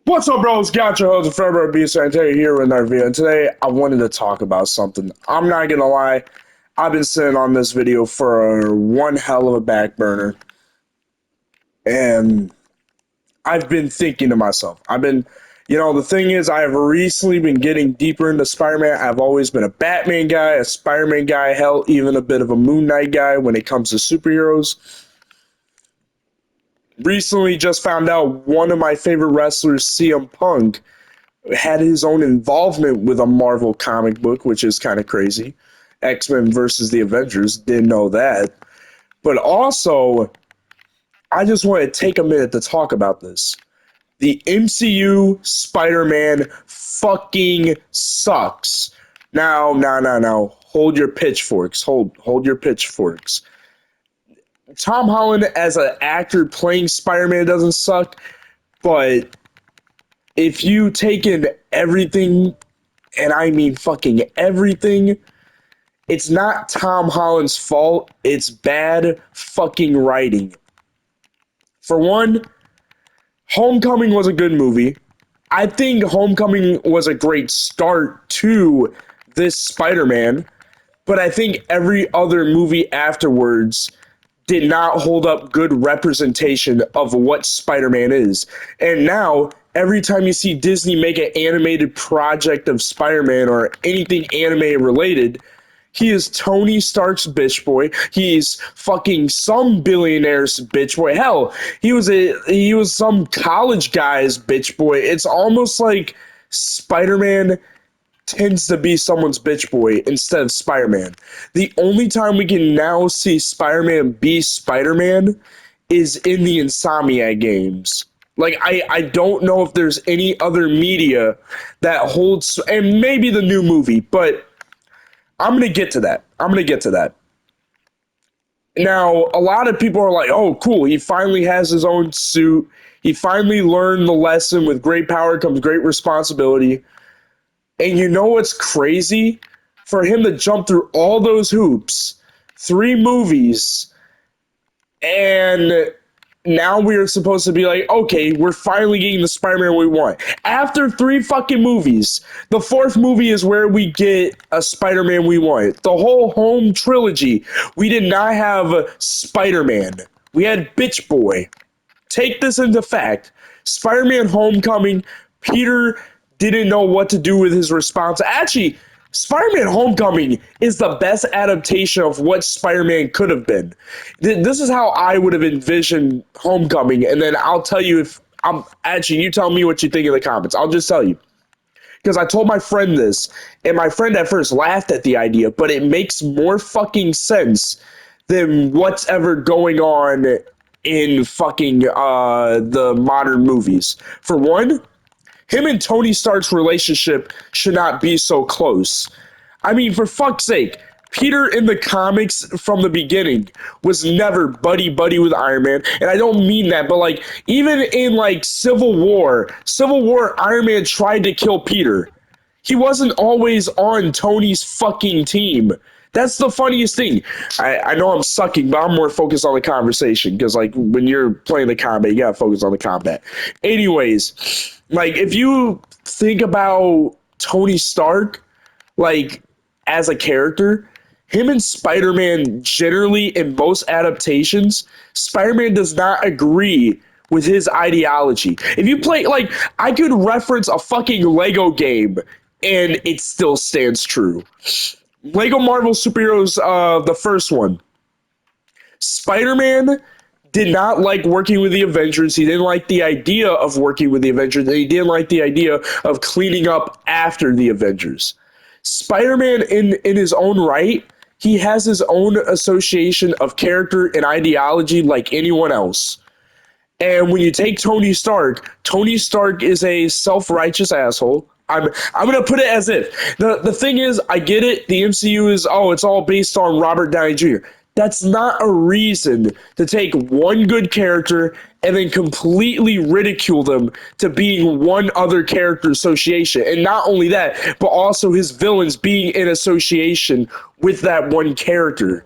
What's up, bros? Got your host, Forever Beast Santeria here with another video. And today, I wanted to talk about something. I'm not gonna lie, I've been sitting on this video for one hell of a back burner, and I've been thinking to myself. The thing is, I have recently been getting deeper into Spider-Man. I've always been a Batman guy, a Spider-Man guy, hell, even a bit of a Moon Knight guy when it comes to superheroes. Recently, just found out one of my favorite wrestlers, CM Punk, had his own involvement with a Marvel comic book, which is kind of crazy. X-Men versus the Avengers, didn't know that. But also, I just want to take a minute to talk about this. The MCU Spider-Man fucking sucks. Now. Hold your pitchforks. Hold your pitchforks. Tom Holland as an actor playing Spider-Man doesn't suck, but if you take in everything, and I mean fucking everything, it's not Tom Holland's fault. It's bad fucking writing. For one, Homecoming was a good movie. I think Homecoming was a great start to this Spider-Man, but I think every other movie afterwards did not hold up good representation of what Spider-Man is. And now, every time you see Disney make an animated project of Spider-Man or anything anime related, he is Tony Stark's bitch boy. He's fucking some billionaire's bitch boy. Hell, he was some college guy's bitch boy. It's almost like Spider-Man tends to be someone's bitch boy instead of Spider-Man. The only time we can now see Spider-Man be Spider-Man is in the Insomniac games. Like, I don't know if there's any other media that holds, and maybe the new movie, but I'm going to get to that. Now, a lot of people are like, oh, cool, he finally has his own suit. He finally learned the lesson. With great power comes great responsibility. And you know what's crazy? For him to jump through all those hoops, 3 movies, and now we're supposed to be like, okay, we're finally getting the Spider-Man we want. After 3 fucking movies, the 4th movie is where we get a Spider-Man we want. The whole home trilogy, we did not have a Spider-Man. We had Bitch Boy. Take this into fact. Spider-Man Homecoming, Peter didn't know what to do with his response. Actually, Spider-Man Homecoming is the best adaptation of what Spider-Man could have been. This is how I would have envisioned Homecoming, and then I'll tell you if I'm actually, you tell me what you think in the comments. I'll just tell you. Because I told my friend this, and my friend at first laughed at the idea, but it makes more fucking sense than what's ever going on in fucking the modern movies. For one, him and Tony Stark's relationship should not be so close. I mean, for fuck's sake, Peter in the comics from the beginning was never buddy-buddy with Iron Man. And I don't mean that, but like, even in like Civil War, Iron Man tried to kill Peter. He wasn't always on Tony's fucking team. That's the funniest thing. I know I'm sucking, but I'm more focused on the conversation because, like, when you're playing the combat, you gotta focus on the combat. Anyways, like, if you think about Tony Stark, like, as a character, him and Spider-Man generally in most adaptations, Spider-Man does not agree with his ideology. If you play, like, I could reference a fucking Lego game and it still stands true. Lego Marvel Superheroes, the first one. Spider-Man did not like working with the Avengers. He didn't like the idea of working with the Avengers. And he didn't like the idea of cleaning up after the Avengers. Spider-Man, in his own right, he has his own association of character and ideology like anyone else. And when you take Tony Stark is a self-righteous asshole. I'm gonna put it as if the thing is, I get it. The MCU is it's all based on Robert Downey Jr. That's not a reason to take one good character and then completely ridicule them to being one other character association. And not only that, but also his villains being in association with that one character.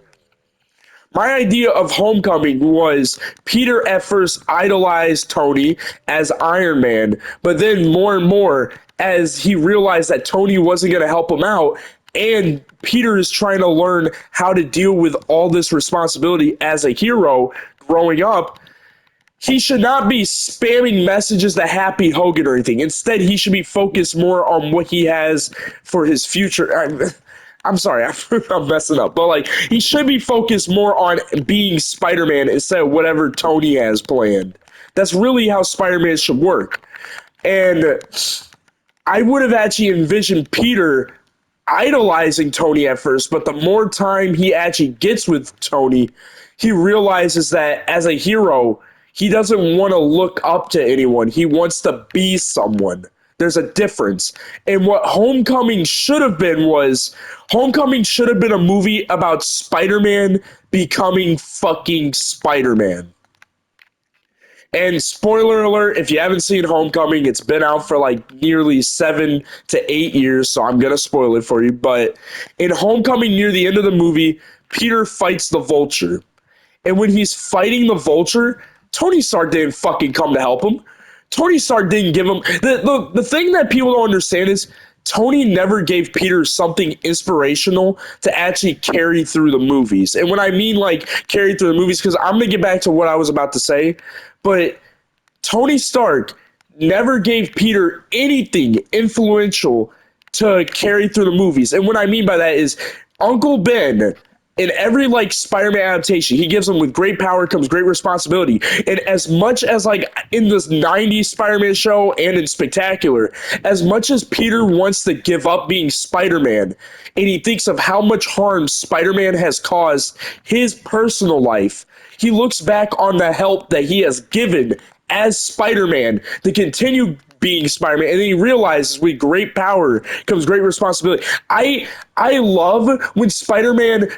My idea of Homecoming was Peter at first idolized Tony as Iron Man, but then more and more as he realized that Tony wasn't going to help him out, and Peter is trying to learn how to deal with all this responsibility as a hero growing up. He should not be spamming messages to Happy Hogan or anything. Instead, he should be focused more on what he has for his future. I'm sorry, I'm messing up, but like he should be focused more on being Spider-Man instead of whatever Tony has planned. That's really how Spider-Man should work. And I would have actually envisioned Peter idolizing Tony at first, but the more time he actually gets with Tony, he realizes that as a hero, he doesn't want to look up to anyone. He wants to be someone. There's a difference. And what Homecoming should have been was Homecoming should have been a movie about Spider-Man becoming fucking Spider-Man. And spoiler alert, if you haven't seen Homecoming, it's been out for like nearly 7 to 8 years, so I'm going to spoil it for you. But in Homecoming, near the end of the movie, Peter fights the Vulture. And when he's fighting the Vulture, Tony Stark didn't fucking come to help him. Tony Stark didn't give him... The thing that people don't understand is Tony never gave Peter something inspirational to actually carry through the movies. And when I mean like carry through the movies, because I'm going to get back to what I was about to say, but Tony Stark never gave Peter anything influential to carry through the movies. And what I mean by that is Uncle Ben, in every like Spider-Man adaptation, he gives him with great power comes great responsibility. And as much as like in this 90s Spider-Man show and in Spectacular, as much as Peter wants to give up being Spider-Man and he thinks of how much harm Spider-Man has caused his personal life, he looks back on the help that he has given as Spider-Man to continue being Spider-Man, and then he realizes with great power comes great responsibility. I love when Spider-Man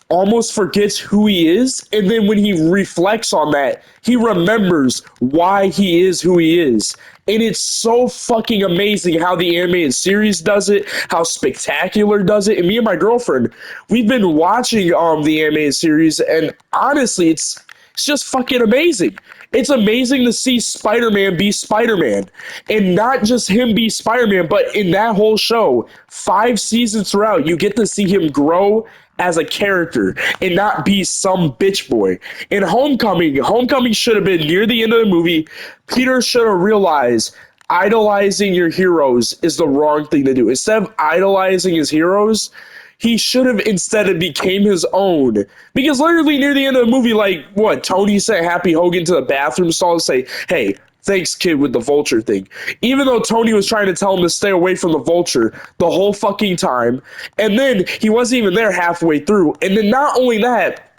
almost forgets who he is, and then when he reflects on that, he remembers why he is who he is. And it's so fucking amazing how the animated series does it, how Spectacular does it. And me and my girlfriend, we've been watching the animated series, and honestly, it's just fucking amazing. It's amazing to see Spider-Man be Spider-Man. And not just him be Spider-Man, but in that whole show, 5 seasons throughout, you get to see him grow as a character and not be some bitch boy. In Homecoming should have been near the end of the movie. Peter should have realized idolizing your heroes is the wrong thing to do. Instead of idolizing his heroes, he should have instead became his own. Because literally near the end of the movie, like, what, Tony sent Happy Hogan to the bathroom stall to say, hey, thanks, kid, with the Vulture thing. Even though Tony was trying to tell him to stay away from the Vulture the whole fucking time. And then he wasn't even there halfway through. And then not only that,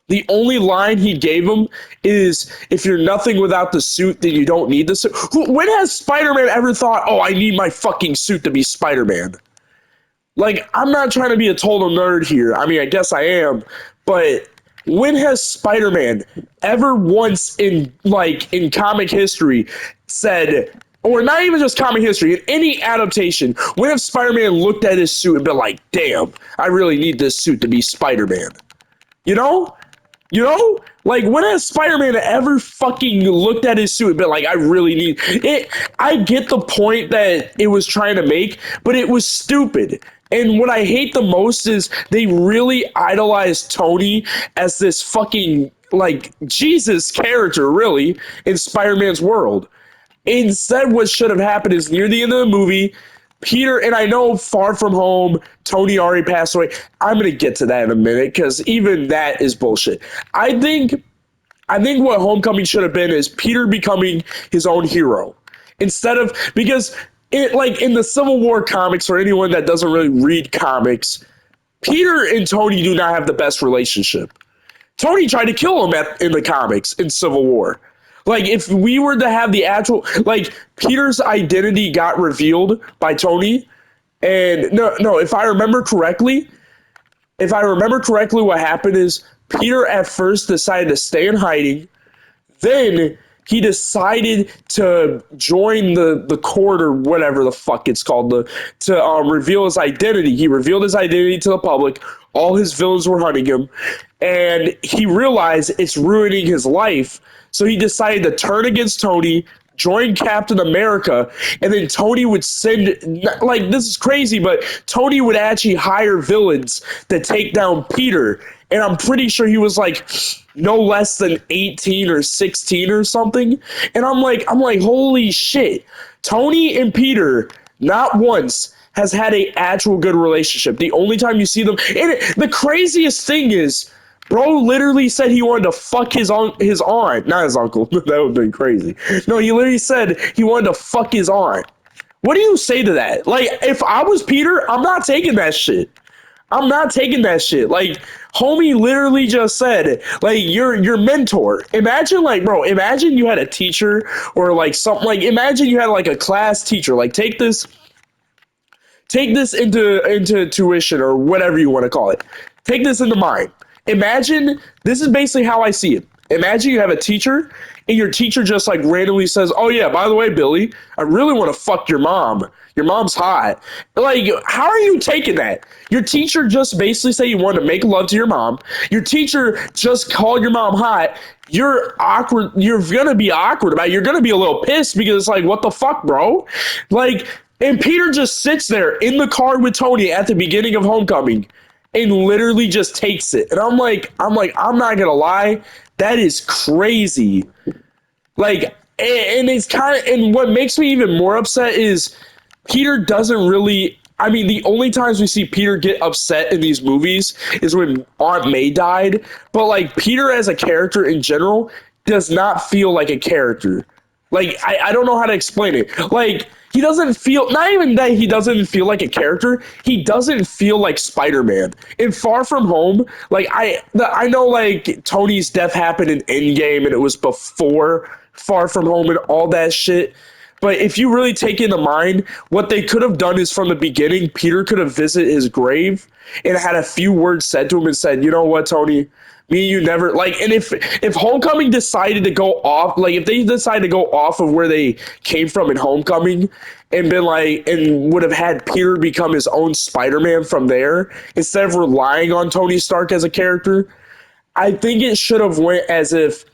the only line he gave him is, if you're nothing without the suit, then you don't need the suit. When has Spider-Man ever thought, oh, I need my fucking suit to be Spider-Man? Like, I'm not trying to be a total nerd here. I mean, I guess I am. But when has Spider-Man ever once in comic history said, or not even just comic history, in any adaptation, when have Spider-Man looked at his suit and been like, damn, I really need this suit to be Spider-Man? You know? You know? Like, when has Spider-Man ever fucking looked at his suit and been like, I really need it? I get the point that it was trying to make, but it was stupid. And what I hate the most is they really idolize Tony as this fucking, like, Jesus character, really, in Spider-Man's world. Instead, what should have happened is near the end of the movie, Peter, and I know Far From Home, Tony already passed away. I'm going to get to that in a minute, because even that is bullshit. I think what Homecoming should have been is Peter becoming his own hero. Instead of, because in the Civil War comics, for anyone that doesn't really read comics, Peter and Tony do not have the best relationship. Tony tried to kill him in the comics in Civil War. Like, if we were to have the actual, like, Peter's identity got revealed by Tony, and no, if I remember correctly, what happened is Peter at first decided to stay in hiding, then he decided to join the court or whatever the fuck it's called to reveal his identity. He revealed his identity to the public. All his villains were hunting him, and he realized it's ruining his life. So he decided to turn against Tony, join Captain America, and then Tony would send, like, this is crazy, but Tony would actually hire villains to take down Peter. And I'm pretty sure he was like no less than 18 or 16 or something. And I'm like, holy shit. Tony and Peter, not once, has had a actual good relationship. The only time you see them, and the craziest thing is, bro literally said he wanted to fuck his aunt, not his uncle. That would have been crazy. No, he literally said he wanted to fuck his aunt. What do you say to that? Like, if I was Peter, I'm not taking that shit. I'm not taking that shit. Like, homie literally just said, like, your mentor. Imagine, like, bro, imagine you had a teacher or like something, like, imagine you had like a class teacher. Like, take this into tuition or whatever you want to call it. Take this into mind. Imagine, this is basically how I see it. Imagine you have a teacher and your teacher just like randomly says, "Oh yeah, by the way, Billy, I really want to fuck your mom. Your mom's hot." Like, how are you taking that? Your teacher just basically say you want to make love to your mom. Your teacher just called your mom hot. You're awkward. You're gonna be awkward about it. You're gonna be a little pissed because it's like, what the fuck, bro? Like, and Peter just sits there in the car with Tony at the beginning of Homecoming and literally just takes it. And I'm not gonna lie, that is crazy. Like, and it's kind of, and what makes me even more upset is Peter doesn't really, I mean, the only times we see Peter get upset in these movies is when Aunt May died. But like, Peter as a character in general does not feel like a character. Like, I don't know how to explain it. Like, he doesn't feel, not even that he doesn't feel like a character, he doesn't feel like Spider-Man. In Far From Home, like, I know, like, Tony's death happened in Endgame and it was before Far From Home and all that shit. But if you really take into mind, what they could have done is from the beginning, Peter could have visited his grave and had a few words said to him and said, "You know what, Tony? Me and you never," like, and if Homecoming decided to go off, like, if they decided to go off of where they came from in Homecoming and been like, and would have had Peter become his own Spider-Man from there instead of relying on Tony Stark as a character, I think it should have went as if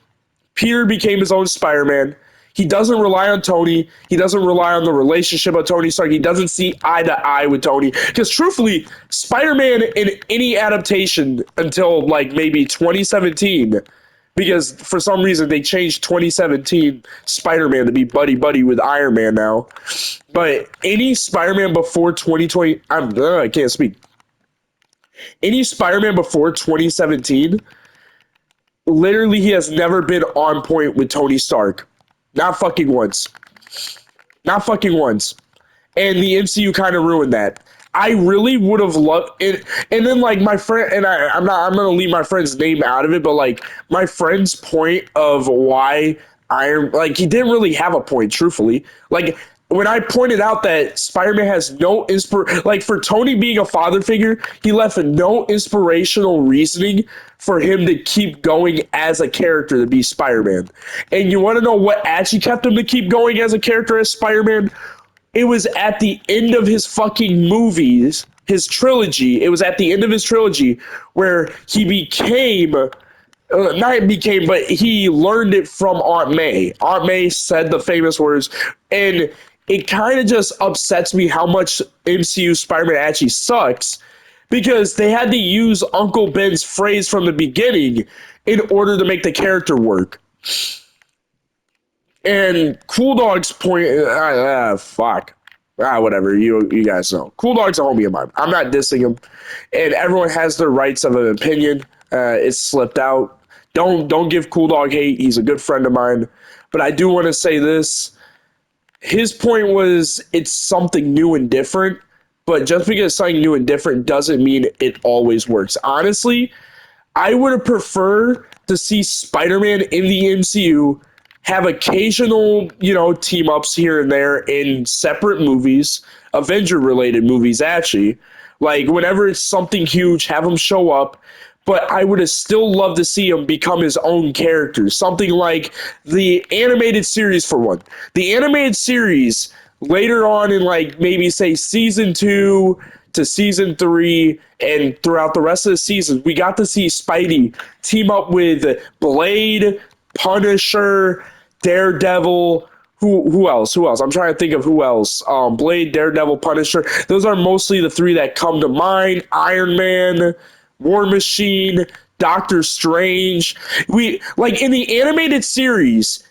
Peter became his own Spider-Man. He doesn't rely on Tony. He doesn't rely on the relationship of Tony Stark. He doesn't see eye to eye with Tony. Because truthfully, Spider-Man in any adaptation until like maybe 2017, because for some reason they changed 2017 Spider-Man to be buddy-buddy with Iron Man now. But any Spider-Man before 2020, I can't speak. Any Spider-Man before 2017, literally he has never been on point with Tony Stark. Not fucking once. Not fucking once. And the MCU kind of ruined that. I really would have loved it. And then, like, my friend, and I'm going to leave my friend's name out of it, but, like, my friend's point of why like, he didn't really have a point, truthfully. Like, when I pointed out that Spider-Man has no like, for Tony being a father figure, he left no inspirational reasoning for him to keep going as a character to be Spider-Man. And you want to know what actually kept him to keep going as a character as Spider-Man? It was at the end of his fucking movies, his trilogy. It was at the end of his trilogy where he became, not became, but he learned it from Aunt May. Aunt May said the famous words, and it kind of just upsets me how much MCU Spider-Man actually sucks, because they had to use Uncle Ben's phrase from the beginning in order to make the character work. And Cool Dog's point, fuck. Whatever, you guys know. Cool Dog's a homie of mine. I'm not dissing him. And everyone has their rights of an opinion. It's slipped out. Don't give Cool Dog hate. He's a good friend of mine. But I do want to say this. His point was, it's something new and different. But just because it's something new and different doesn't mean it always works. Honestly, I would have preferred to see Spider-Man in the MCU have occasional, team ups here and there in separate movies, Avenger related movies, actually. Like, whenever it's something huge, have them show up. but I would have still loved to see him become his own character. Something like the animated series, for one. The animated series later on in, like, maybe say season 2 to season 3 and throughout the rest of the seasons, we got to see Spidey team up with Blade, Punisher, Daredevil. Who else? Who else? I'm trying to think of who else. Blade, Daredevil, Punisher. Those are mostly the three that come to mind. Iron Man, War Machine, Doctor Strange. We, like, in the animated series,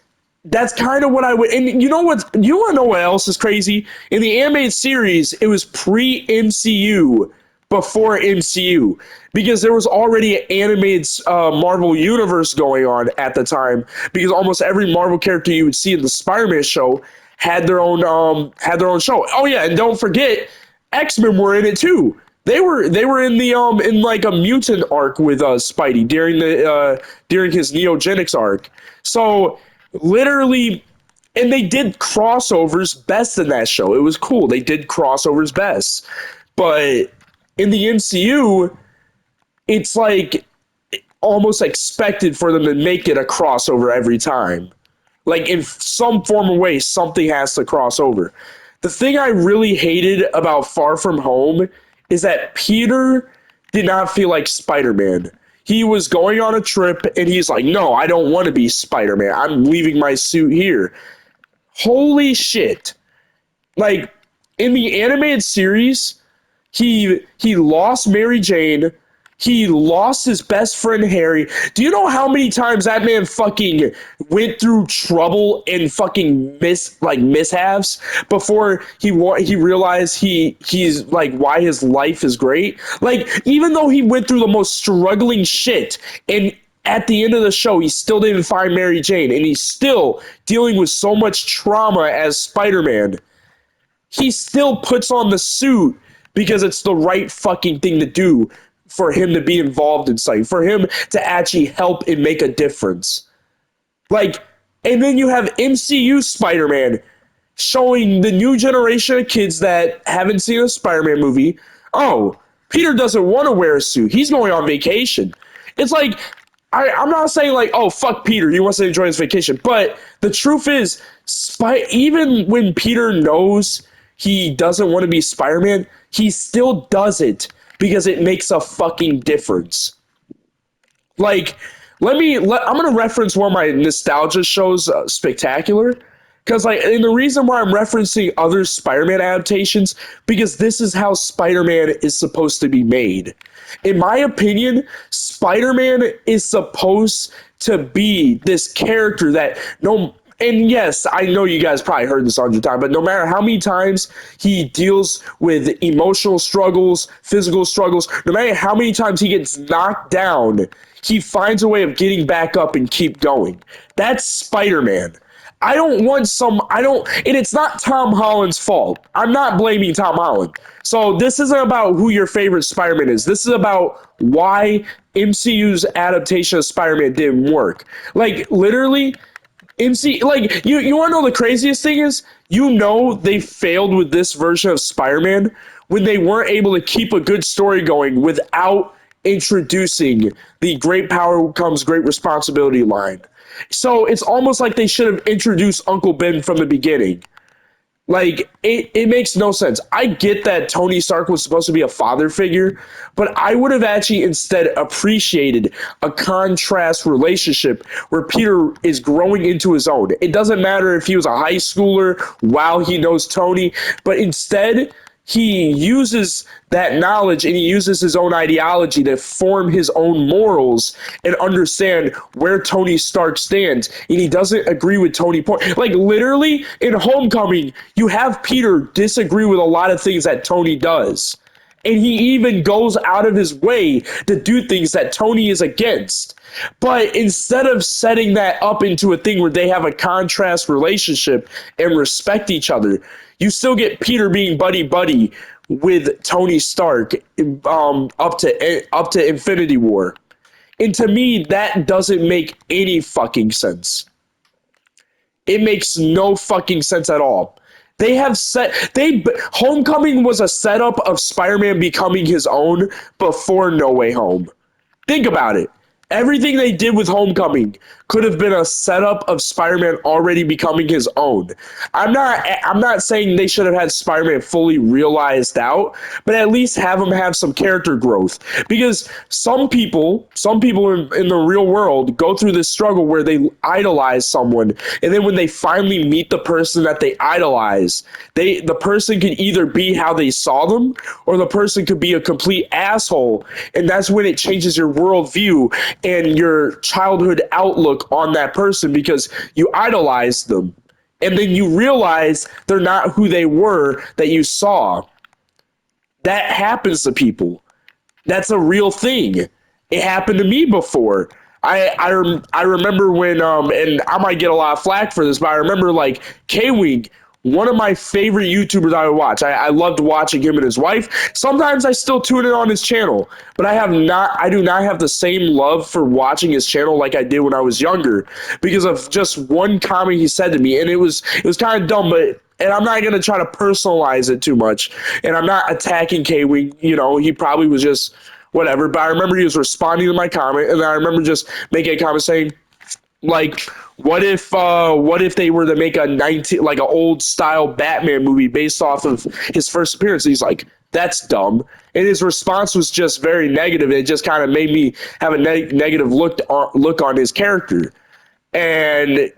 that's kind of what I would. And you know what? You want to know what else is crazy? In the animated series, it was pre MCU, before MCU, because there was already an animated Marvel universe going on at the time. Because almost every Marvel character you would see in the Spider-Man show had their own show. Oh yeah, and don't forget, X-Men were in it too. They were in the in like a mutant arc with Spidey during his Neogenics arc. So literally, and they did crossovers best in that show. It was cool. They did crossovers best. But in the MCU, it's like almost expected for them to make it a crossover every time. Like, in some form or way, something has to cross over. The thing I really hated about Far From Home is that Peter did not feel like Spider-Man. He was going on a trip and he's like, no, I don't want to be Spider-Man. I'm leaving my suit here. Holy shit. Like, in the animated series, he lost Mary Jane. He lost his best friend Harry. Do you know how many times that man fucking went through trouble and fucking mishaps before he realized he's like why his life is great? Like, even though he went through the most struggling shit, and at the end of the show he still didn't find Mary Jane, and he's still dealing with so much trauma as Spider-Man, he still puts on the suit because it's the right fucking thing to do for him to be involved in something, for him to actually help and make a difference. Like, and then you have MCU Spider-Man showing the new generation of kids that haven't seen a Spider-Man movie, oh, Peter doesn't want to wear a suit. He's going on vacation. It's like, I'm not saying like, oh, fuck Peter, he wants to enjoy his vacation. But the truth is, even when Peter knows he doesn't want to be Spider-Man, he still does it because it makes a fucking difference. Like, I'm going to reference one of my nostalgia shows, Spectacular. Because, like, and the reason why I'm referencing other Spider-Man adaptations, because this is how Spider-Man is supposed to be made. In my opinion, Spider-Man is supposed to be this character that and yes, I know you guys probably heard this 100 times, but no matter how many times he deals with emotional struggles, physical struggles, no matter how many times he gets knocked down, he finds a way of getting back up and keep going. That's Spider-Man. And it's not Tom Holland's fault. I'm not blaming Tom Holland. So this isn't about who your favorite Spider-Man is. This is about why MCU's adaptation of Spider-Man didn't work. Like, literally, like, you want to know the craziest thing is? They failed with this version of Spider-Man when they weren't able to keep a good story going without introducing the great power comes great responsibility line. So it's almost like they should have introduced Uncle Ben from the beginning. Like, it makes no sense. I get that Tony Stark was supposed to be a father figure, but I would have actually instead appreciated a contrast relationship where Peter is growing into his own. It doesn't matter if he was a high schooler while he knows Tony, but instead he uses that knowledge and he uses his own ideology to form his own morals and understand where Tony Stark stands. And he doesn't agree with Tony Point. Like, literally, in Homecoming, you have Peter disagree with a lot of things that Tony does. And he even goes out of his way to do things that Tony is against. But instead of setting that up into a thing where they have a contrast relationship and respect each other, you still get Peter being buddy-buddy with Tony Stark up to Infinity War. And to me, that doesn't make any fucking sense. It makes no fucking sense at all. Homecoming was a setup of Spider-Man becoming his own before No Way Home. Think about it. Everything they did with Homecoming could have been a setup of Spider-Man already becoming his own. I'm not saying they should have had Spider-Man fully realized out, but at least have him have some character growth. Because some people in the real world go through this struggle where they idolize someone, and then when they finally meet the person that they idolize, the person can either be how they saw them, or the person could be a complete asshole, and that's when it changes your worldview and your childhood outlook on that person because you idolize them. And then you realize they're not who they were that you saw. That happens to people. That's a real thing. It happened to me before. I remember when and I might get a lot of flack for this, but I remember like K-Wing, one of my favorite YouTubers I would watch. I loved watching him and his wife. Sometimes I still tune in on his channel, but I do not have the same love for watching his channel like I did when I was younger because of just one comment he said to me, and it was kind of dumb, but and I'm not going to try to personalize it too much. And I'm not attacking K-Wing. He probably was just whatever. But I remember he was responding to my comment, and I remember just making a comment saying, like, what if they were to make a 19 like an old style Batman movie based off of his first appearance? He's like, that's dumb. And his response was just very negative. It just kind of made me have a negative look on his character. And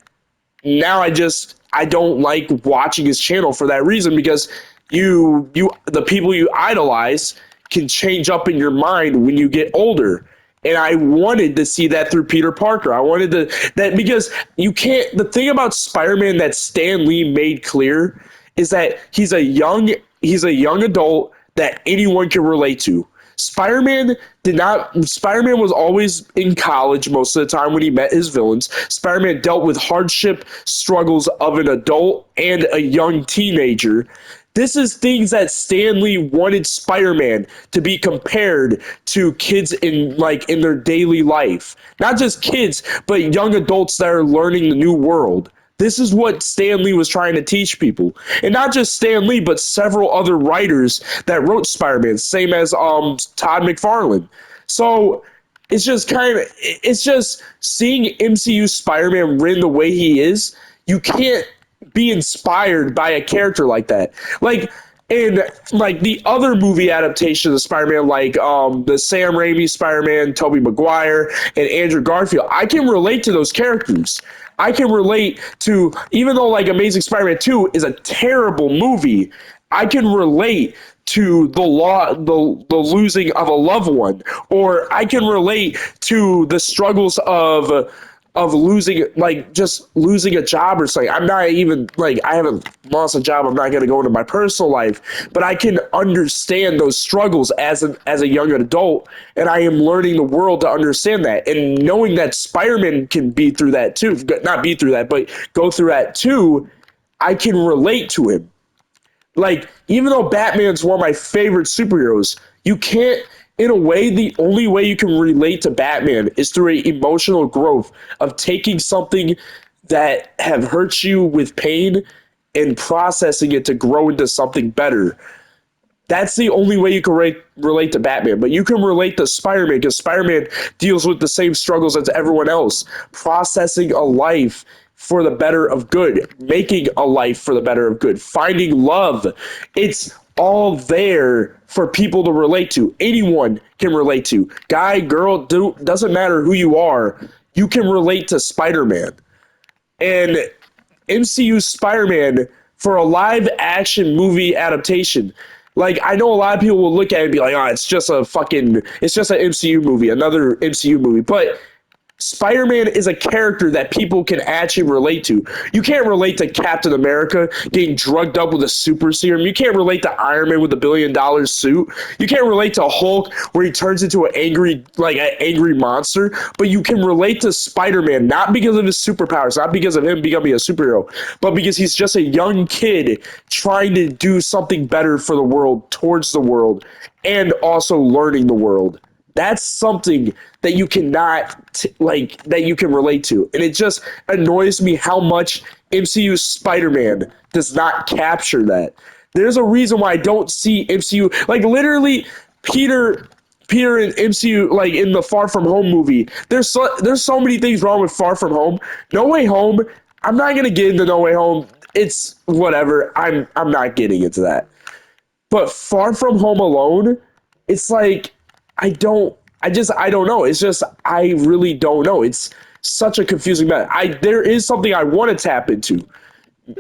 now I don't like watching his channel for that reason because the people you idolize can change up in your mind when you get older. And I wanted to see that through Peter Parker. I wanted that because you can't. The thing about Spider-Man that Stan Lee made clear is that he's a young adult that anyone can relate to. Spider-Man did not. Spider-Man was always in college most of the time when he met his villains. Spider-Man dealt with hardship struggles of an adult and a young teenager. This is things that Stan Lee wanted Spider-Man to be compared to kids in their daily life. Not just kids, but young adults that are learning the new world. This is what Stan Lee was trying to teach people. And not just Stan Lee, but several other writers that wrote Spider-Man, same as Todd McFarlane. So it's just seeing MCU Spider-Man written the way he is, you can't be inspired by a character like that. Like in like the other movie adaptations of Spider-Man, like the Sam Raimi Spider-Man, Tobey Maguire, and Andrew Garfield, I can relate to those characters. I can relate to, even though like Amazing Spider-Man 2 is a terrible movie, I can relate to the losing of a loved one, or I can relate to the struggles of losing, like just losing a job or something. I'm not even like, I haven't lost a job. I'm not going to go into my personal life, but I can understand those struggles as a young adult, and I am learning the world to understand that, and knowing that Spider-Man can be through that too, not be through that, but go through that too. I can relate to him. Like, even though Batman's one of my favorite superheroes, you can't, in a way, the only way you can relate to Batman is through an emotional growth of taking something that have hurt you with pain and processing it to grow into something better. That's the only way you can relate to Batman. But you can relate to Spider-Man because Spider-Man deals with the same struggles as everyone else, processing a life for the better of good, making a life for the better of good, finding love. It's all there for people to relate to. Anyone can relate to. Guy, girl, doesn't matter who you are. You can relate to Spider-Man. And MCU Spider-Man for a live action movie adaptation. Like, I know a lot of people will look at it and be like, oh, it's just an MCU movie, another MCU movie. But Spider-Man is a character that people can actually relate to. You can't relate to Captain America getting drugged up with a super serum. You can't relate to Iron Man with a $1 billion suit. You can't relate to Hulk where he turns into an angry monster. But you can relate to Spider-Man not because of his superpowers, not because of him becoming a superhero, but because he's just a young kid trying to do something better for the world, towards the world, and also learning the world. That's something that you that you can relate to. And it just annoys me how much MCU Spider-Man does not capture that. There's a reason why I don't see MCU, like literally Peter Peter in MCU, like in the Far From Home movie, there's so many things wrong with Far From Home. No Way Home. I'm not gonna get into No Way Home. It's whatever. I'm not getting into that. But Far From Home alone, it's like I don't know. It's just I really don't know. It's such a confusing matter. I There is something I want to tap into.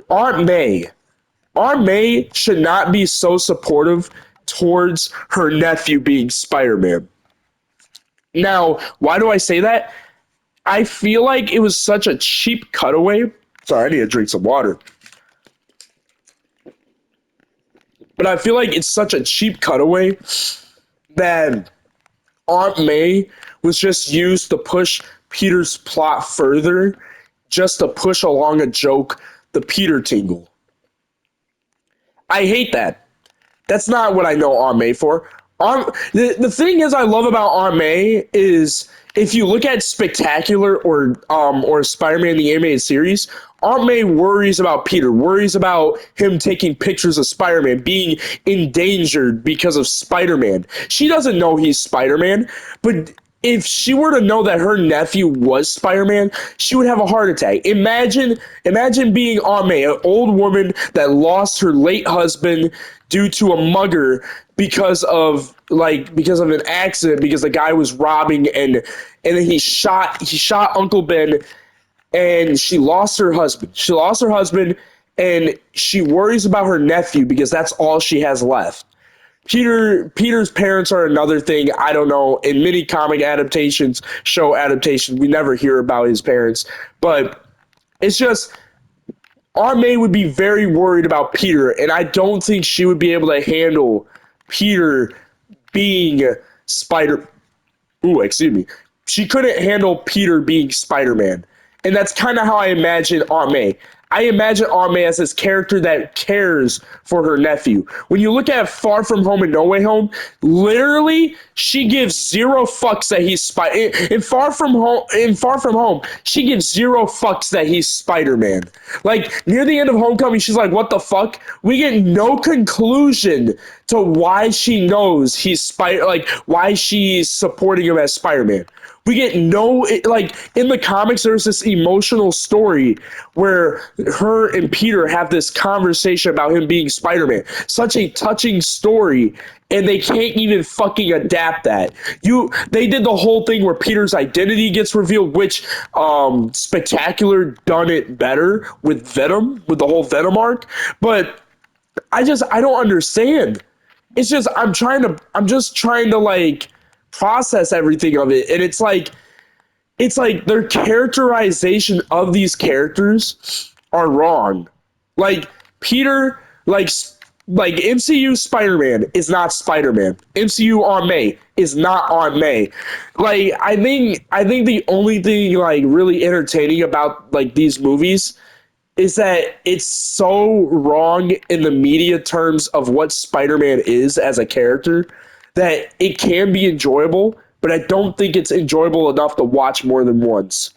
Aunt May. Aunt May should not be so supportive towards her nephew being Spider-Man. Now, why do I say that? I feel like it was such a cheap cutaway. Sorry, I need to drink some water. But I feel like it's such a cheap cutaway that Aunt May was just used to push Peter's plot further, just to push along a joke, the Peter tingle. I hate that. That's not what I know Aunt May for. The thing is I love about Aunt May is if you look at Spectacular or Spider-Man the animated series, Aunt May worries about Peter, worries about him taking pictures of Spider-Man, being endangered because of Spider-Man. She doesn't know he's Spider-Man, but if she were to know that her nephew was Spider-Man, she would have a heart attack. Imagine being Aunt May, an old woman that lost her late husband due to a mugger because of an accident because the guy was robbing and then he shot Uncle Ben and she lost her husband. She lost her husband and she worries about her nephew because that's all she has left. Peter's parents are another thing. I don't know. In many comic adaptations, show adaptations, we never hear about his parents. But it's just Aunt May would be very worried about Peter, and I don't think she would be able to handle Peter being Spider. Ooh, excuse me. She couldn't handle Peter being Spider-Man, and that's kind of how I imagine Aunt May. I imagine Aunt May as this character that cares for her nephew. When you look at Far From Home and No Way Home, literally she gives zero fucks that he's in Far From Home, she gives zero fucks that he's Spider-Man. Like near the end of Homecoming, she's like, "What the fuck?" We get no conclusion to why she knows he's why she's supporting him as Spider-Man. We get no, like, in the comics, there's this emotional story where her and Peter have this conversation about him being Spider-Man. Such a touching story, and they can't even fucking adapt that. They did the whole thing where Peter's identity gets revealed, which Spectacular done it better with Venom, with the whole Venom arc, but I don't understand. It's just, I'm just trying to, like, process everything of it, and it's like their characterization of these characters are wrong. Like Peter, like MCU Spider-Man is not Spider-Man. MCU Aunt May is not Aunt May. Like I think the only thing like really entertaining about like these movies is that it's so wrong in the media terms of what Spider-Man is as a character that it can be enjoyable, but I don't think it's enjoyable enough to watch more than once.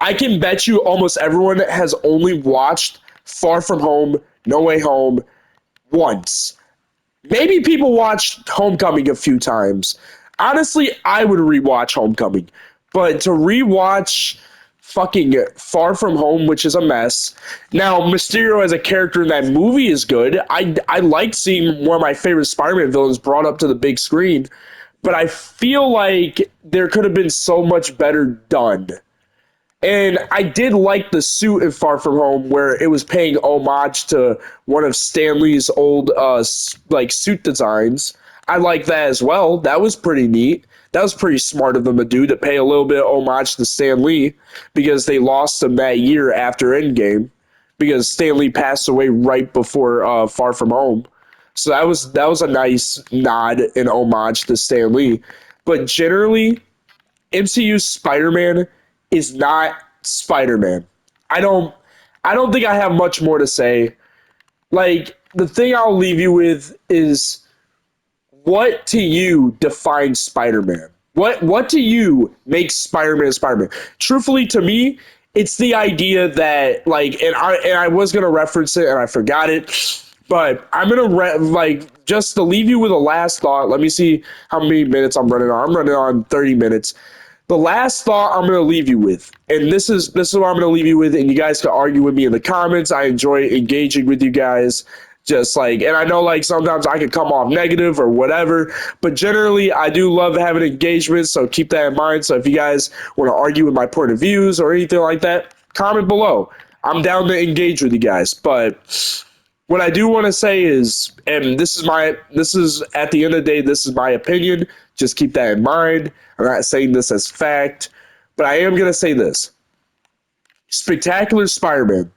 I can bet you almost everyone has only watched Far From Home, No Way Home once. Maybe people watched Homecoming a few times. Honestly, I would rewatch Homecoming, but to rewatch fucking Far From Home, which is a mess. Now, Mysterio as a character in that movie is good. I like seeing one of my favorite Spider-Man villains brought up to the big screen, but I feel like there could have been so much better done. And I did like the suit in Far From Home where it was paying homage to one of Stanley's old like suit designs. I like that as well. That was pretty neat. That was pretty smart of them to do, to pay a little bit of homage to Stan Lee because they lost him that year after Endgame because Stan Lee passed away right before Far From Home. So that was a nice nod and homage to Stan Lee. But generally, MCU Spider-Man is not Spider-Man. I don't I don't think I have much more to say. Like the thing I'll leave you with is what to you defines Spider-Man? What to you makes Spider-Man Spider-Man? Truthfully, to me, it's the idea that like, and I was gonna reference it and I forgot it, But I'm gonna just to leave you with a last thought. Let me see how many minutes I'm running on. I'm running on 30 minutes. The last thought I'm gonna leave you with, and this is what I'm gonna leave you with, and you guys can argue with me in the comments. I enjoy engaging with you guys. Just like, and I know like sometimes I can come off negative or whatever, but generally I do love having engagement. So keep that in mind. So if you guys want to argue with my point of views or anything like that, comment below. I'm down to engage with you guys. But what I do want to say is, and this is at the end of the day, this is my opinion. Just keep that in mind. I'm not saying this as fact, but I am going to say this. Spectacular Spider-Man,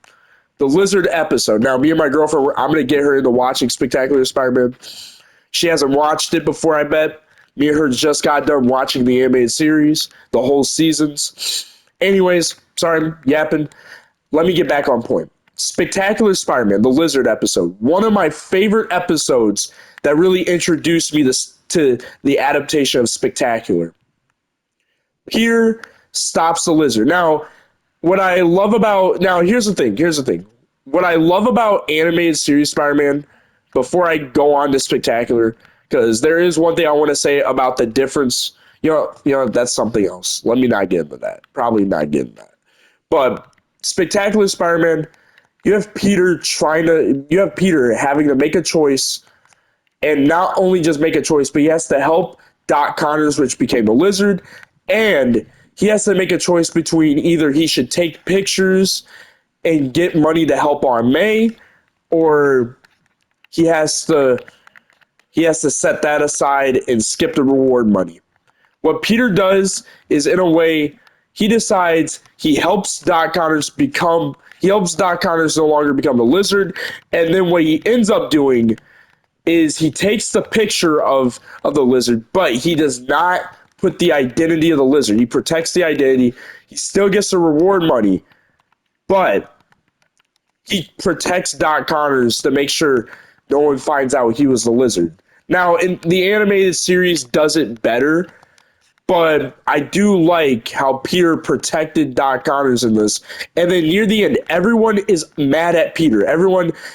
the Lizard episode. Now, me and my girlfriend, I'm going to get her into watching Spectacular Spider-Man. She hasn't watched it before, I bet. Me and her just got done watching the animated series, the whole seasons. Anyways, sorry I'm yapping. Let me get back on point. Spectacular Spider-Man, the Lizard episode. One of my favorite episodes that really introduced me to the adaptation of Spectacular. Peter stops the Lizard. Now, here's the thing. What I love about animated series Spider-Man, before I go on to Spectacular, because there is one thing I want to say about the difference. That's something else. Let me not get into that. Probably not get into that. But Spectacular Spider-Man, you have Peter having to make a choice, and not only just make a choice, but he has to help Doc Connors, which became the Lizard, and he has to make a choice between either he should take pictures and get money to help Aunt May, or he has to set that aside and skip the reward money. What Peter does is, in a way, he decides he helps Doc Connors no longer become the Lizard, and then what he ends up doing is he takes the picture of the Lizard, but he does not put the identity of the Lizard. He protects the identity. He still gets the reward money, but he protects Doc Connors to make sure no one finds out he was the Lizard. Now, in the animated series does it better, but I do like how Peter protected Doc Connors in this. And then near the end, everyone is mad at Peter.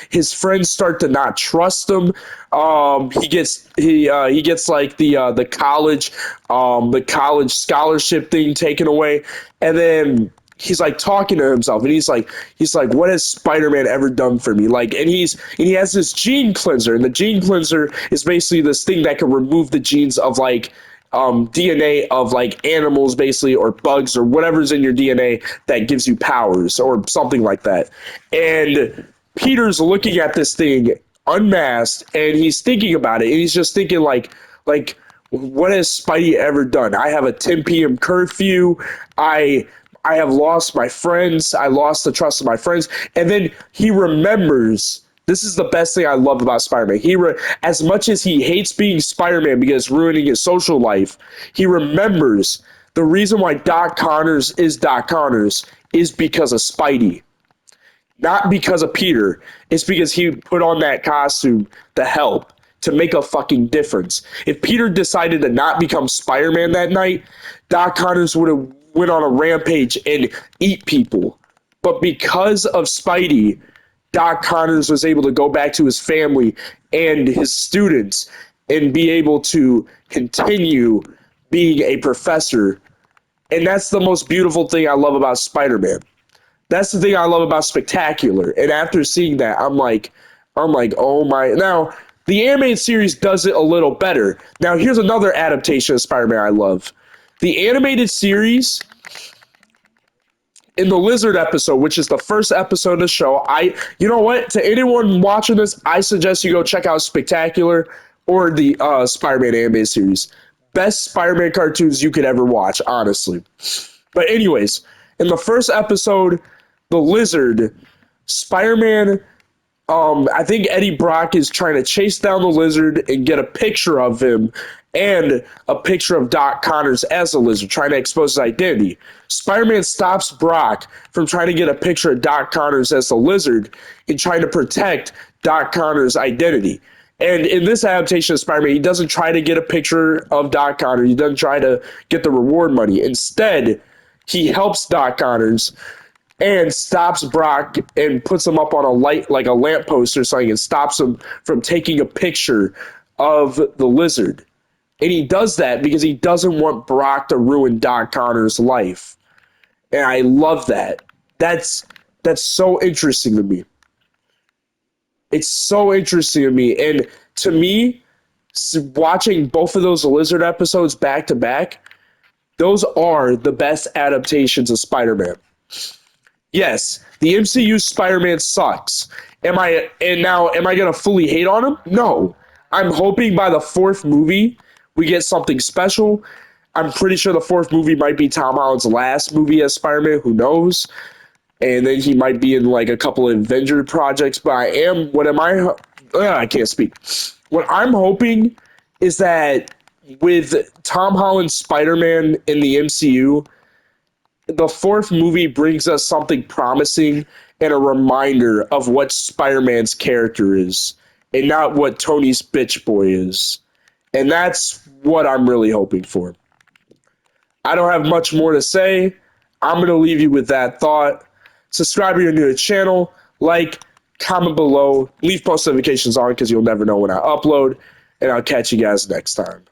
His friends start to not trust him. He gets like the college scholarship thing taken away, and then he's like talking to himself, and he's like, what has Spider-Man ever done for me? Like, and he has this gene cleanser, and the gene cleanser is basically this thing that can remove the genes of like DNA of like animals basically, or bugs, or whatever's in your DNA that gives you powers or something like that. And Peter's looking at this thing unmasked, and he's thinking about it, and he's just thinking like what has Spidey ever done? I have a 10 p.m. curfew. I have lost my friends. I lost the trust of my friends. And then he remembers. This is the best thing I love about Spider-Man. As much as he hates being Spider-Man because it's ruining his social life, he remembers the reason why Doc Connors is Doc Connors is because of Spidey. Not because of Peter. It's because he put on that costume to help, to make a fucking difference. If Peter decided to not become Spider-Man that night, Doc Connors would have went on a rampage and eat people. But because of Spidey, Doc Connors was able to go back to his family and his students and be able to continue being a professor. And that's the most beautiful thing I love about Spider-Man. That's the thing I love about Spectacular. And after seeing that, I'm like, oh my. Now, the animated series does it a little better. Now, here's another adaptation of Spider-Man I love. The animated series, in the Lizard episode, which is the first episode of the show, you know what? To anyone watching this, I suggest you go check out Spectacular or the Spider-Man animated series. Best Spider-Man cartoons you could ever watch, honestly. But anyways, in the first episode, the Lizard, Spider-Man, I think Eddie Brock is trying to chase down the Lizard and get a picture of him and a picture of Doc Connors as a Lizard, trying to expose his identity. Spider-Man stops Brock from trying to get a picture of Doc Connors as the Lizard and trying to protect Doc Connors' identity. And in this adaptation of Spider-Man, he doesn't try to get a picture of Doc Connors. He doesn't try to get the reward money. Instead, he helps Doc Connors and stops Brock and puts him up on a light, like a lamppost or something, and stops him from taking a picture of the lizard. And he does that because he doesn't want Brock to ruin Doc Connor's life. And I love that. That's so interesting to me. It's so interesting to me. And to me, watching both of those lizard episodes back to back, those are the best adaptations of Spider-Man. Yes, the MCU Spider-Man sucks. Am I gonna fully hate on him? No. I'm hoping by the fourth movie we get something special. I'm pretty sure the fourth movie might be Tom Holland's last movie as Spider-Man. Who knows? And then he might be in like a couple of Avenger projects. But I can't speak. What I'm hoping is that with Tom Holland's Spider-Man in the MCU, the fourth movie brings us something promising and a reminder of what Spider-Man's character is and not what Tony's bitch boy is. And that's what I'm really hoping for. I don't have much more to say. I'm going to leave you with that thought. Subscribe if you're new to the channel. Like, comment below. Leave post notifications on because you'll never know when I upload. And I'll catch you guys next time.